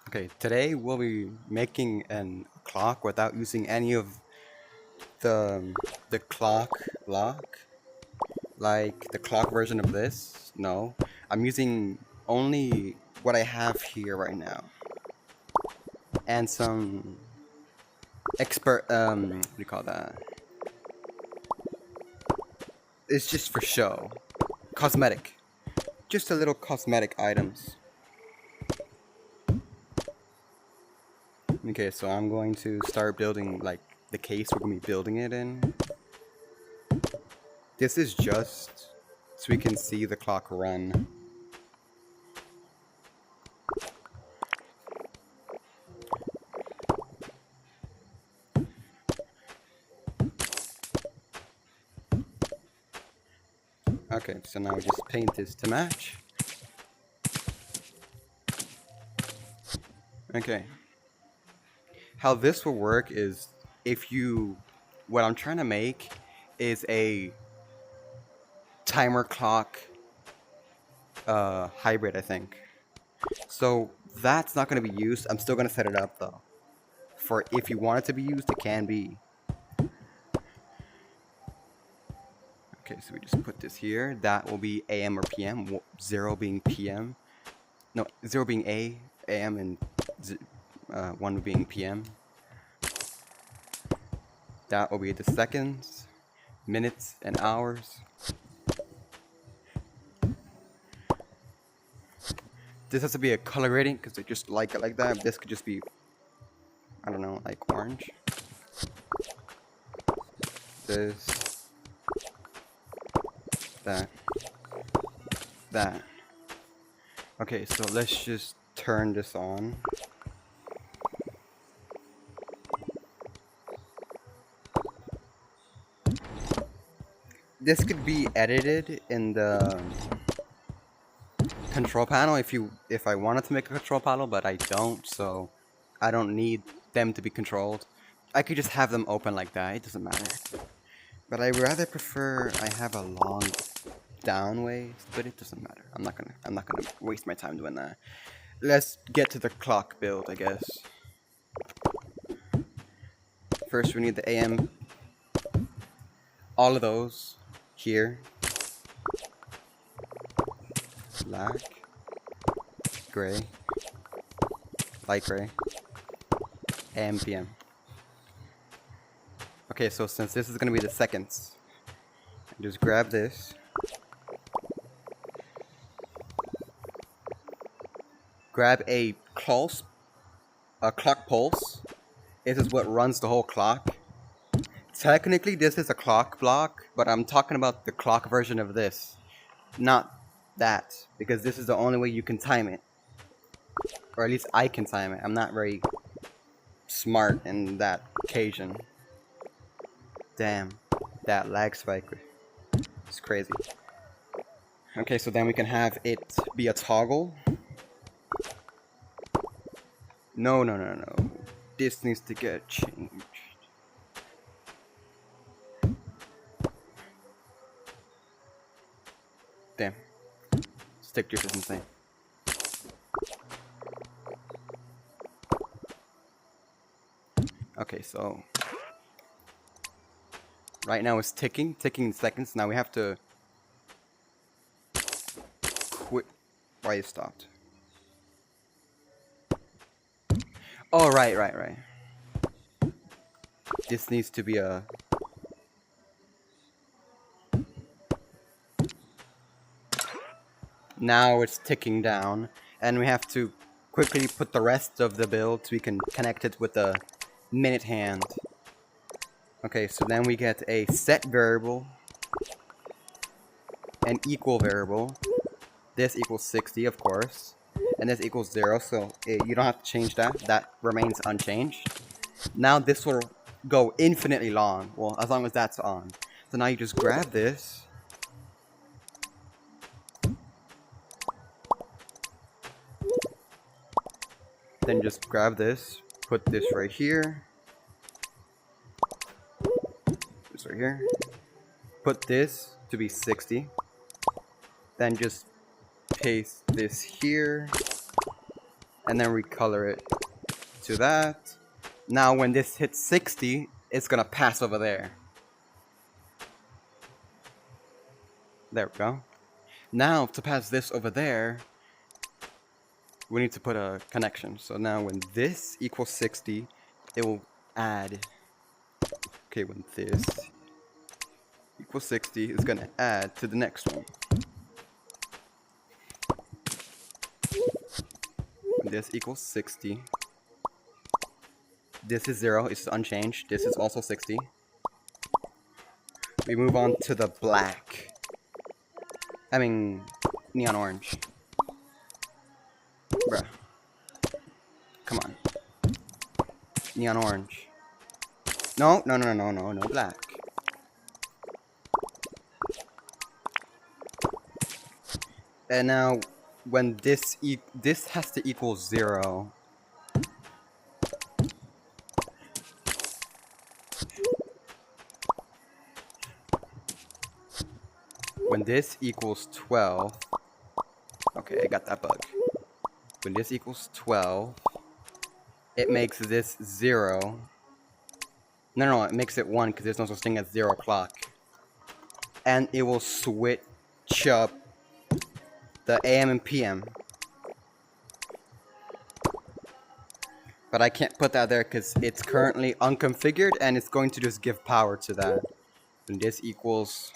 Okay, today we'll be making a clock without using any of the clock block, like the clock version of this. No, I'm using only what I have here right now, and some what do you call that? It's just for show, cosmetic, just a little cosmetic items. Okay, so I'm going to start building like the case we're gonna be building it in. This is just so we can see the clock run. Okay, so now we just paint this to match. Okay. How this will work is what I'm trying to make is a timer clock hybrid, I think. So that's not going to be used. I'm still going to set it up though. For if you want it to be used, it can be. Okay, so we just put this here. That will be AM or PM. 0 being PM. No, 0 being AM, and 1 being PM. That will be the seconds, minutes, and hours. This has to be a color rating because I just like it like that. This could just be, I don't know, like orange. This, that. Okay, so let's just turn this on. This could be edited in the control panel if I wanted to make a control panel, but I don't, so I don't need them to be controlled. I could just have them open like that, it doesn't matter. But I rather prefer I have a long down waist, but it doesn't matter. I'm not gonna waste my time doing that. Let's get to the clock build, I guess. First we need the AM. All of those here. Black, gray, light gray, AM, PM. Okay, so since this is going to be the seconds, just grab this. Grab a clock pulse. This is what runs the whole clock. Technically, this is a clock block, but I'm talking about the clock version of this, not that, because this is the only way you can time it. Or at least I can time it. I'm not very smart in that occasion. Damn, that lag spike is crazy. Okay, so then we can have it be a toggle. No. This needs to get changed. Damn. Stick drift is insane. Okay, so right now it's ticking in seconds. Now we have to quit. Why it stopped? Oh, right. This needs to be a... Now it's ticking down, and we have to quickly put the rest of the build so we can connect it with the minute hand. Okay, so then we get a set variable, an equal variable. This equals 60, of course, and this equals 0, so you don't have to change that. That remains unchanged. Now this will go infinitely long, well, as long as that's on. So now you just grab this. Then just grab this, put this right here. This right here. Put this to be 60. Then just paste this here. and then recolor it to that. Now when this hits 60, it's gonna pass over there. There we go. Now to pass this over there, we need to put a connection. So now when this equals 60, it will add. Okay, when this equals 60, it's gonna add to the next one. When this equals 60, this is 0, it's unchanged. This is also 60. We move on to the black. I mean, neon orange. Bruh. Come on. Neon orange. No, no black. And now, when this has to equal 0. When this equals 12. Okay, I got that bug. When this equals 12, it makes this 0. No, it makes it 1 because there's no such thing as 0 o'clock. And it will switch up the AM and PM. But I can't put that there because it's currently unconfigured and it's going to just give power to that. When this equals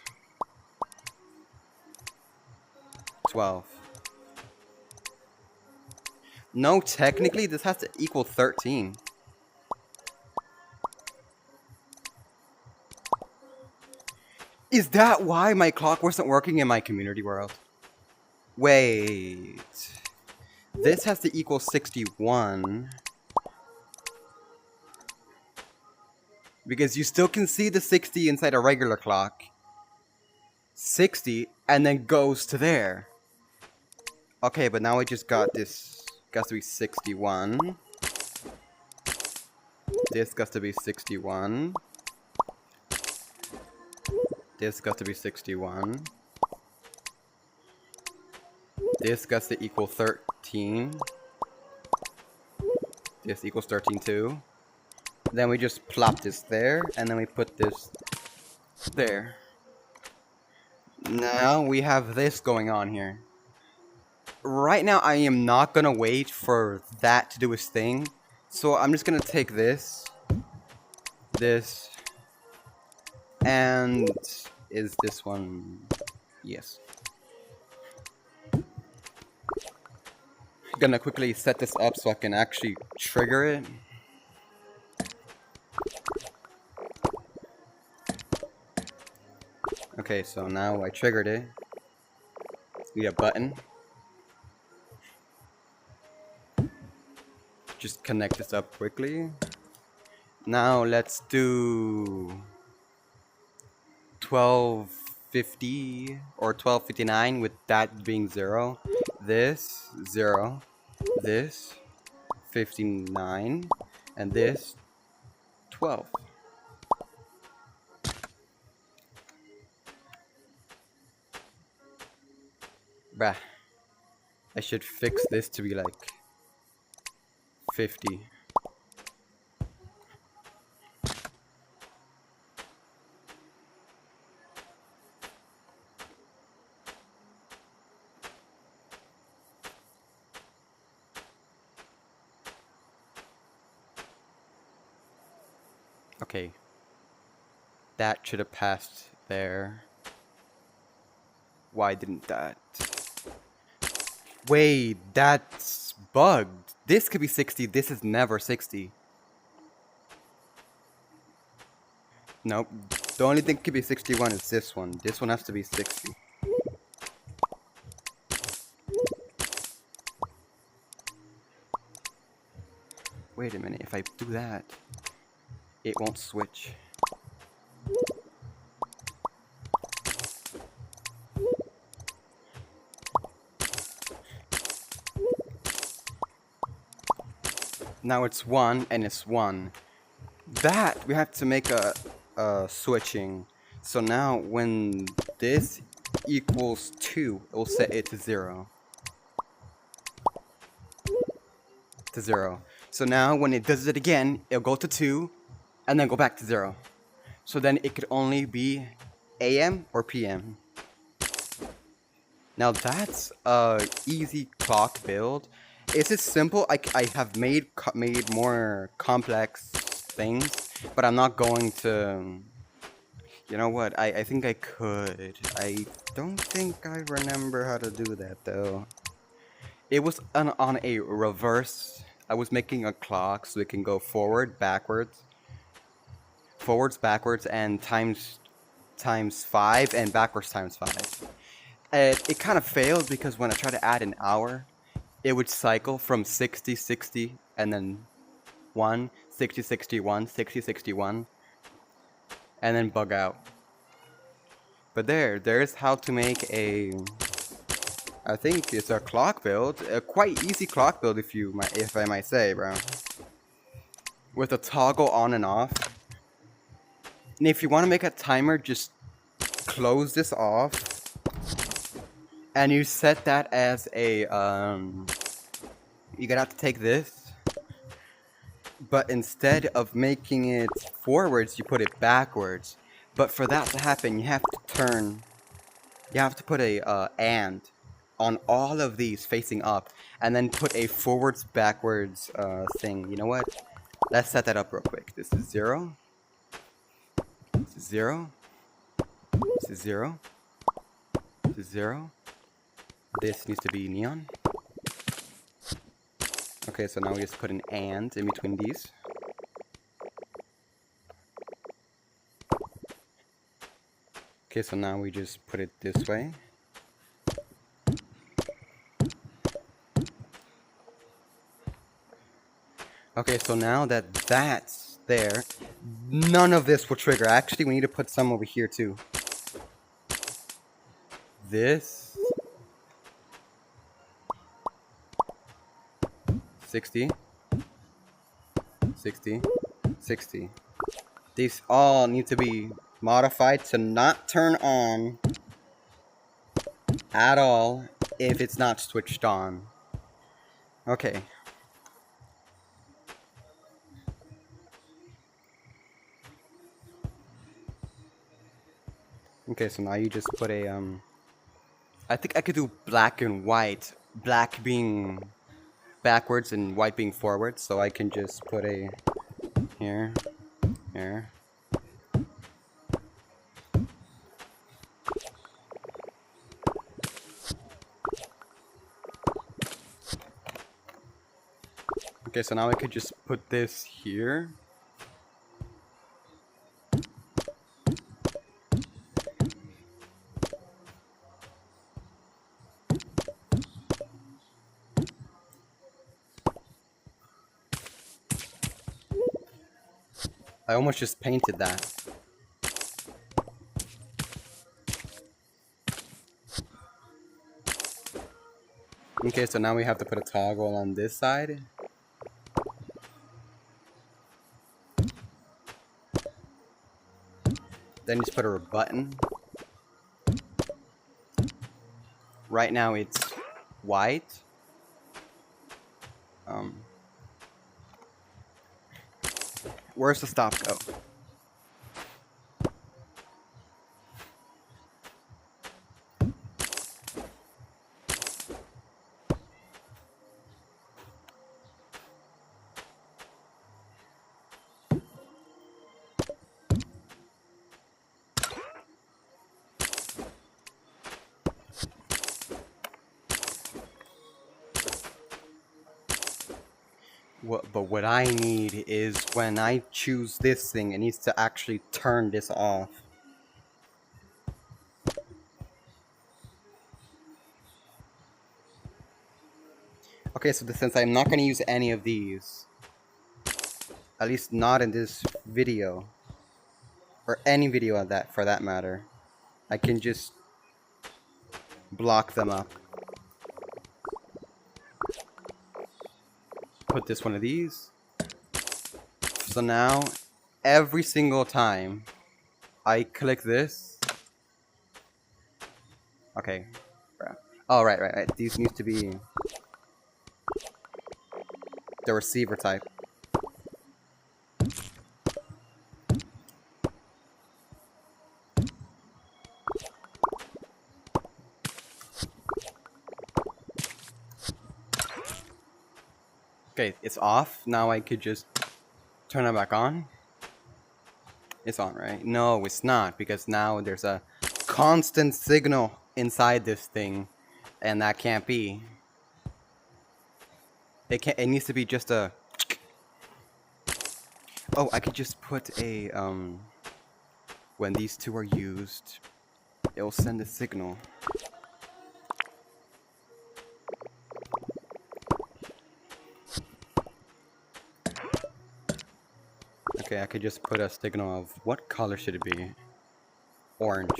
12. No, technically this has to equal 13. Is that why my clock wasn't working in my community world? Wait. This has to equal 61. Because you still can see the 60 inside a regular clock. 60 and then goes to there. Okay, but now I just got this. Got to be 61. This got to be 61. This got to be 61. This got to equal 13. This equals 13 too. Then we just plop this there, and then we put this there. Now we have this going on here. Right now I am not gonna wait for that to do its thing. So I'm just gonna take this, and is this one? Yes. Gonna quickly set this up so I can actually trigger it. Okay, so now I triggered it. Need a button. Just connect this up quickly. Now let's do 1250 or 1259 with that being 0. This 0. This 59 and this 12. Bruh. I should fix this to be like 50. Okay. That should have passed there. Why didn't that? Wait, that's bugged. This could be 60. This is never 60. Nope. The only thing could be 61 is this one. This one has to be 60. Wait a minute. If I do that, it won't switch. Now it's 1 and it's 1. That we have to make a switching. So now when this equals 2, it will set it to 0. to 0. So now when it does it again, it'll go to 2 and then go back to 0. So then it could only be AM or PM. Now that's a easy clock build. Is it simple? I have made more complex things, but I'm not going to. You know what? I think I could. I don't think I remember how to do that though. It was on a reverse. I was making a clock so it can go forwards, backwards, and times 5, and backwards times 5. It kind of failed because when I tried to add an hour, it would cycle from 60, 60, and then 1, 60, 61, 60, 61, and then bug out. But there's how to make I think it's a clock build, a quite easy clock build if I might say, bro. With a toggle on and off. And if you want to make a timer, just close this off, and you set that as a you're gonna have to take this, but instead of making it forwards, you put it backwards. But for that to happen, you have to put a and on all of these facing up, and then put a forwards backwards thing. You know what? Let's set that up real quick. This is 0. This is 0. This is 0. This is 0. This needs to be neon. Okay, so now we just put an and in between these. Okay, so now we just put it this way. Okay, so now that that's there, none of this will trigger. Actually, we need to put some over here too. This 60, 60, 60. These all need to be modified to not turn on at all if it's not switched on. Okay. Okay, so now you just put a I think I could do black and white. Black being backwards and white being forward, so I can just put a here, here. Okay, so now I could just put this here. I almost just painted that. Okay, so now we have to put a toggle on this side. Then just put a button. Right now it's white. Where's the stop go? But what I need is when I choose this thing, it needs to actually turn this off. Okay, so since I'm not going to use any of these, at least not in this video, or any video of that for that matter, I can just block them up. Put this one of these. So now, every single time I click this. Okay. Oh, right. These need to be. the receiver type. Okay, it's off. Now I could just turn it back on. It's on, right? No, it's not, because now there's a constant signal inside this thing, and that can't be. It needs to be just a. Oh, I could just put a when these two are used, it'll send a signal. Okay, I could just put a signal of what color should it be? Orange.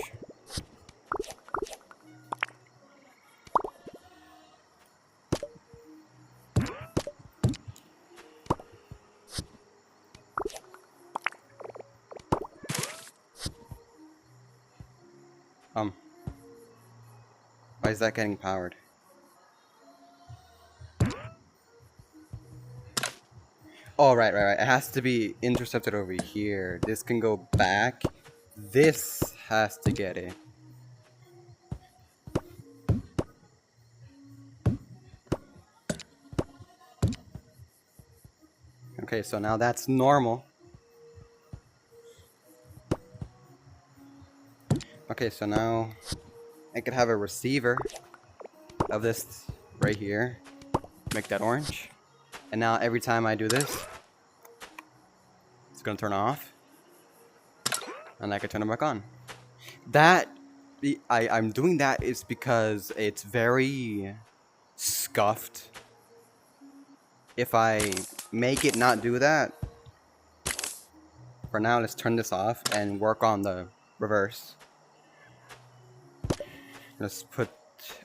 Why is that getting powered? Oh, right. It has to be intercepted over here. This can go back. This has to get it. Okay, so now that's normal. Okay, so now I could have a receiver of this right here. Make that orange. And now every time I do this, it's gonna turn off. And I can turn it back on. I'm doing that is because it's very scuffed. If I make it not do that, for now, let's turn this off and work on the reverse. Let's put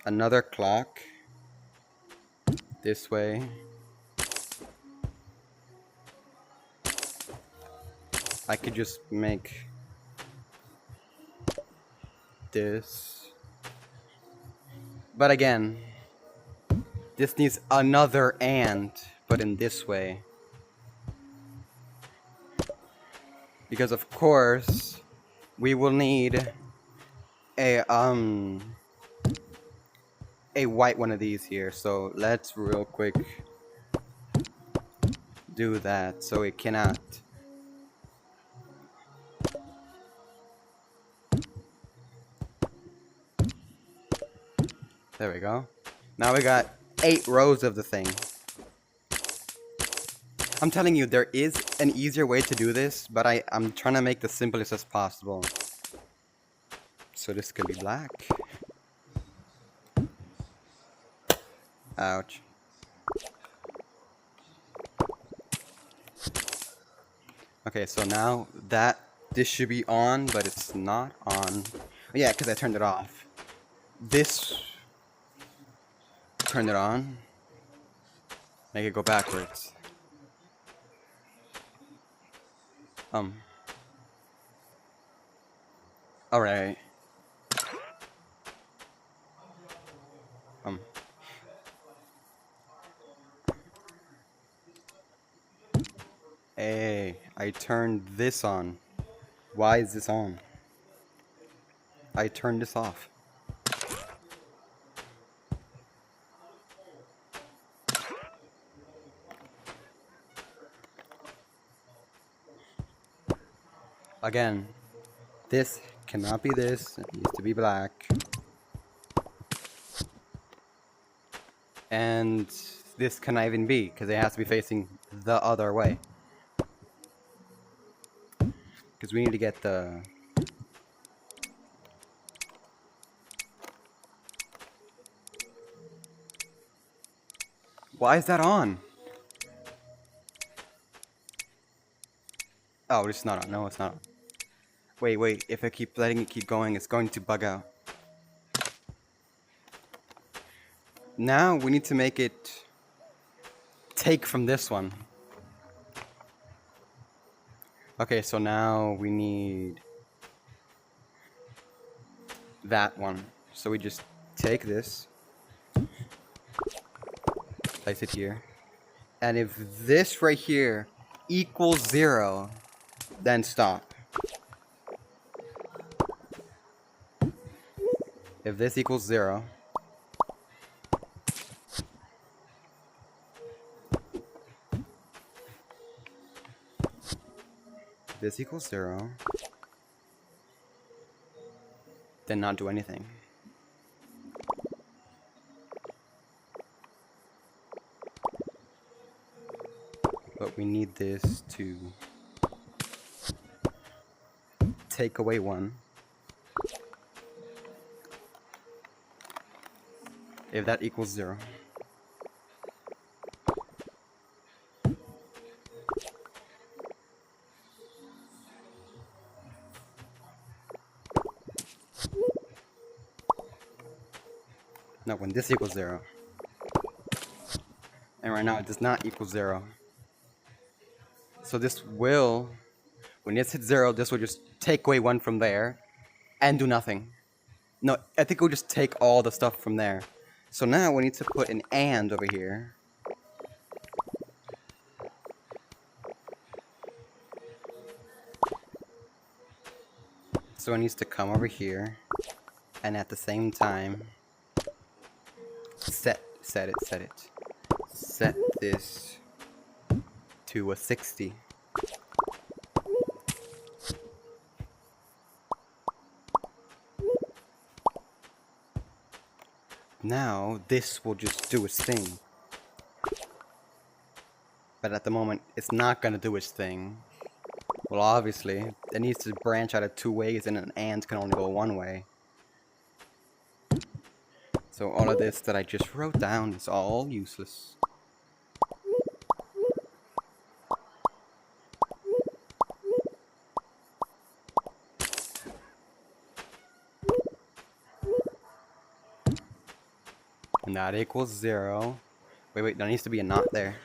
another clock this way. I could just make this. But again, this needs another and, but in this way. Because of course, we will need a white one of these here. So let's real quick do that so it cannot. There we go. Now we got 8 rows of the thing. I'm telling you, there is an easier way to do this, but I'm trying to make the simplest as possible. So this could be black. Ouch. Okay, so now this should be on, but it's not on. Oh, yeah, because I turned it off. This turned it on. Make it go backwards. Alright. Hey, I turned this on. Why is this on? I turned this off. Again, this cannot be this. It needs to be black. And this cannot even be, because it has to be facing the other way. Because we need to get the... Why is that on? Oh, it's not on. No, it's not on. Wait. If I keep letting it keep going, it's going to bug out. Now we need to make it take from this one. Okay, so now we need that one. So we just take this, place it here, And if this right here equals 0, then stop. If this equals 0, this equals 0, then not do anything. But we need this to take away 1. If that equals 0. No, when this equals 0. And right now it does not equal 0. So this will, when this hits 0, this will just take away 1 from there and do nothing. No, I think we'll just take all the stuff from there. So now we need to put an AND over here. So it needs to come over here and at the same time set this to a 60. Now this will just do its thing. But at the moment it's not gonna do its thing. Well, obviously it needs to branch out of 2 ways and an AND can only go 1 way. So all of this that I just wrote down is all useless. And that equals 0. Wait, there needs to be a not there.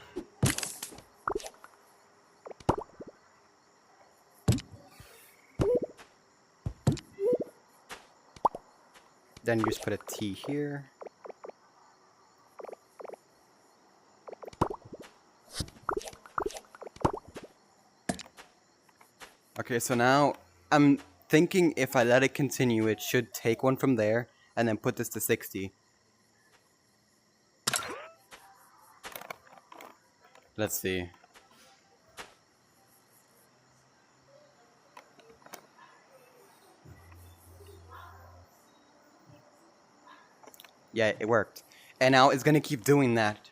Then you just put a T here. Okay, so now I'm thinking if I let it continue, it should take 1 from there and then put this to 60. Let's see. Yeah, it worked. And now it's gonna keep doing that.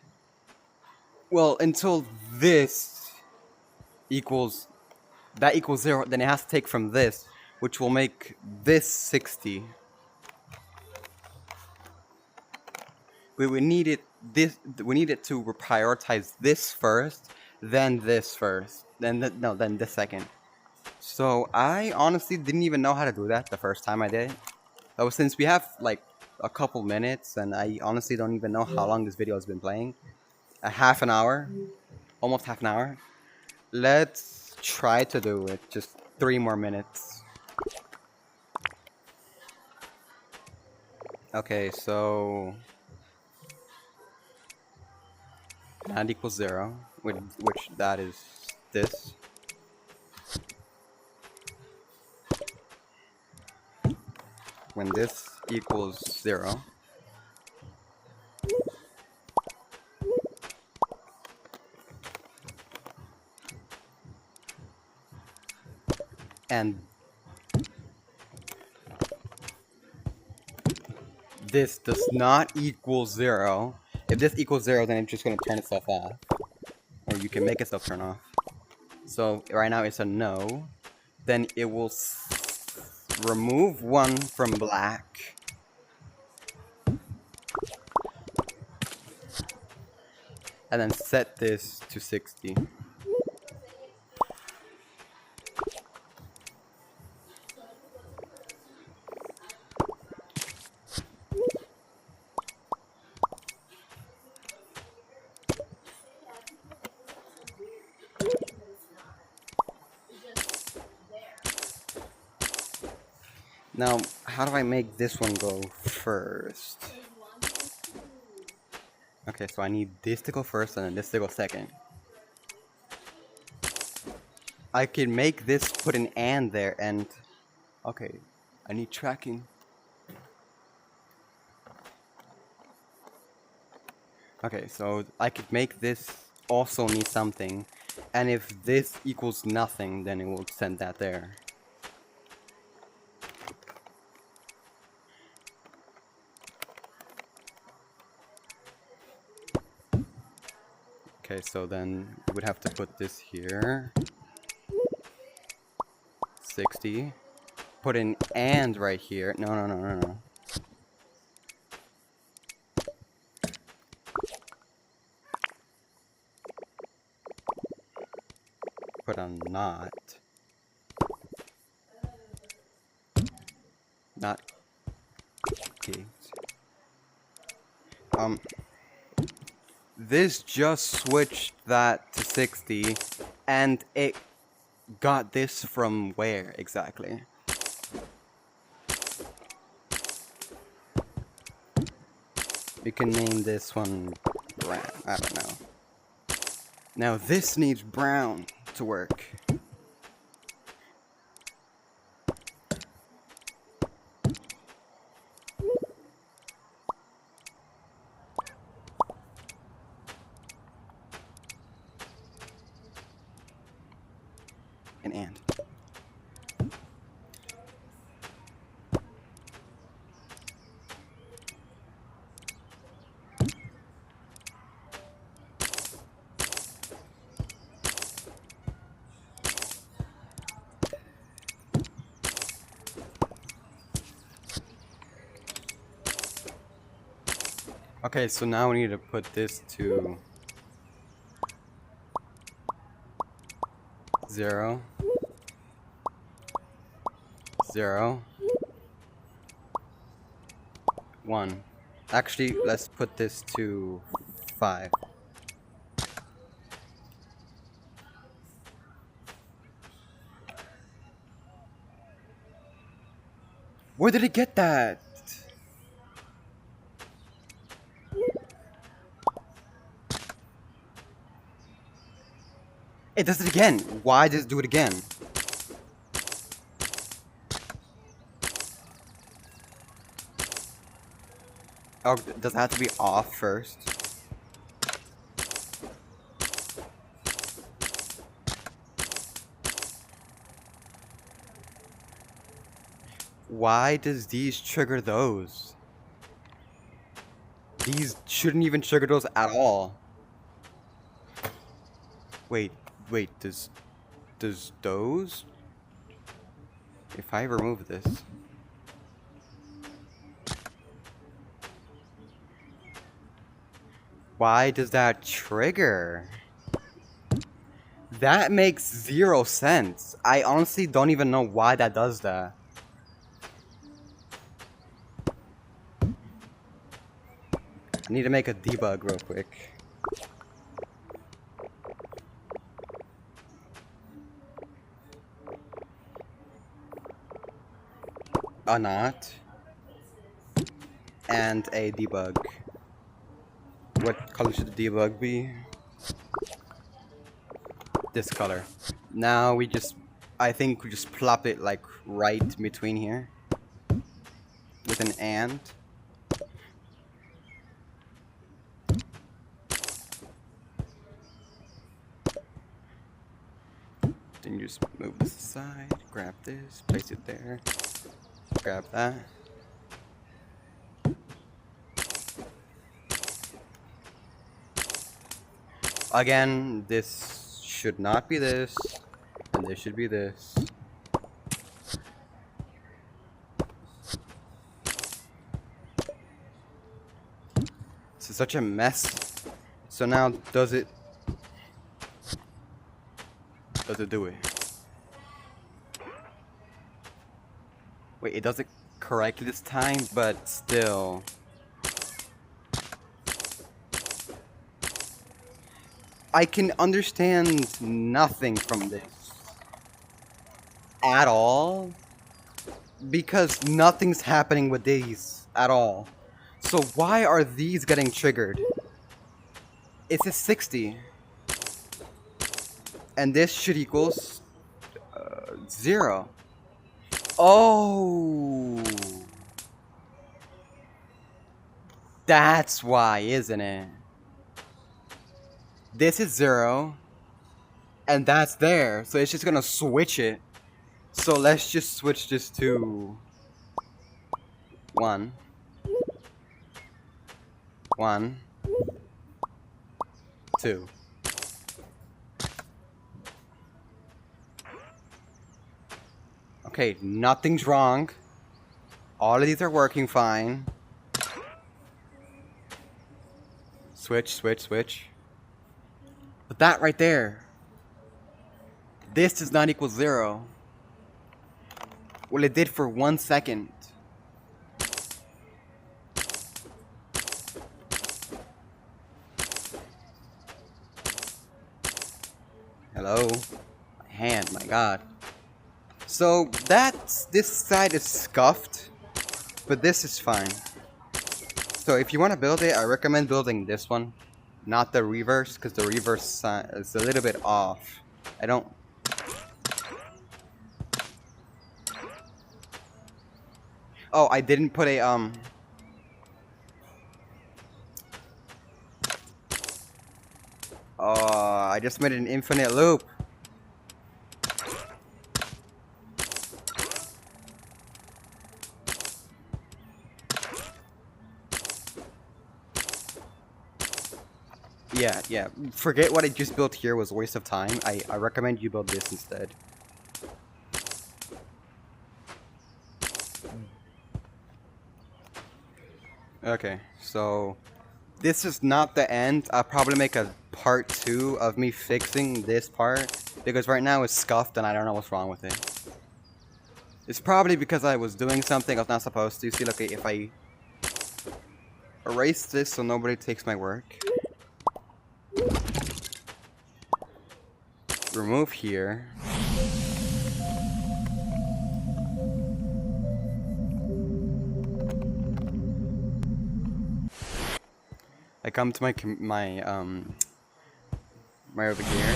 Well, until this equals, that equals 0, then it has to take from this, which will make this 60. We need it to prioritize this first, then this first, then this second. So I honestly didn't even know how to do that the first time I did it. So since we have like a couple minutes, and I honestly don't even know how long this video has been playing, a half an hour, almost half an hour. Let's try to do it, just 3 more minutes. Okay, so that equals 0, which that is this. When this equals 0, and this does not equal 0. If this equals 0, then it's just going to turn itself off. Or you can make itself turn off. So right now it's a no. Then it will remove 1 from black. And then set this to 60. Now, how do I make this one go first? Okay, so I need this to go first and then this to go second. I can make this put an and there and... Okay, I need tracking. Okay, so I could make this also need something. And if this equals nothing, then it will send that there. Okay, so then we would have to put this here. 60. Put an and right here. No. Put a not. Not gate. This just switched that to 60, and it got this from where exactly? We can name this one brown. I don't know. Now this needs brown to work. And. Okay, so now we need to put this to 0, 0, 1. Actually, let's put this to 5. Where did it get that? It does it again. Why does it do it again? Oh, does it have to be off first? Why does these trigger those? These shouldn't even trigger those at all. Wait, does those? If I remove this. Why does that trigger? That makes 0 sense. I honestly don't even know why that does that. I need to make a debug real quick. A not. And a debug. What color should the debug be? This color. Now we just, I think we just plop it like right between here. With an and. Then you just move this aside, grab this, place it there, grab that. Again, this should not be this, and this should be this. This is such a mess. So now, does it do it? Wait, it does it correctly this time, but still. I can understand nothing from this at all, because nothing's happening with these at all. So why are these getting triggered? It says 60. And this should equals 0. Oh, that's why, isn't it? This is 0, and that's there, so it's just gonna switch it. So let's just switch this to 1, 1, 2. Okay, nothing's wrong. All of these are working fine. Switch, switch, switch. But that right there, this does not equal 0. Well, it did for 1 second. Hello? My hand, my god. So this side is scuffed, but this is fine. So if you want to build it, I recommend building this one, not the reverse, because the reverse is a little bit off. I don't... Oh, I didn't put a, I just made an infinite loop. Yeah. Forget what I just built here was a waste of time. I recommend you build this instead. Okay, so this is not the end. I'll probably make a part 2 of me fixing this part, because right now it's scuffed and I don't know what's wrong with it. It's probably because I was doing something I was not supposed to. See, look, if I erase this so nobody takes my work. Remove here. I come to my over here.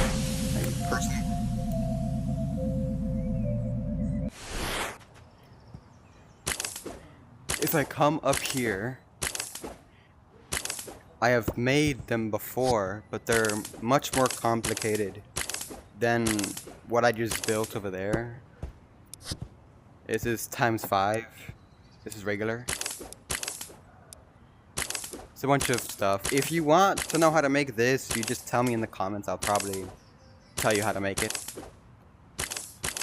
If I come up here, I have made them before, but they're much more complicated than what I just built over there. This is ×5. This is regular. It's a bunch of stuff. If you want to know how to make this, you just tell me in the comments. I'll probably tell you how to make it.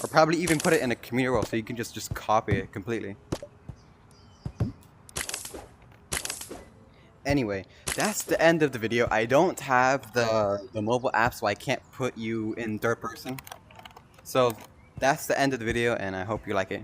Or probably even put it in a community role so you can just copy it completely. Anyway, that's the end of the video. I don't have the mobile app, so I can't put you in third person. So that's the end of the video, and I hope you like it.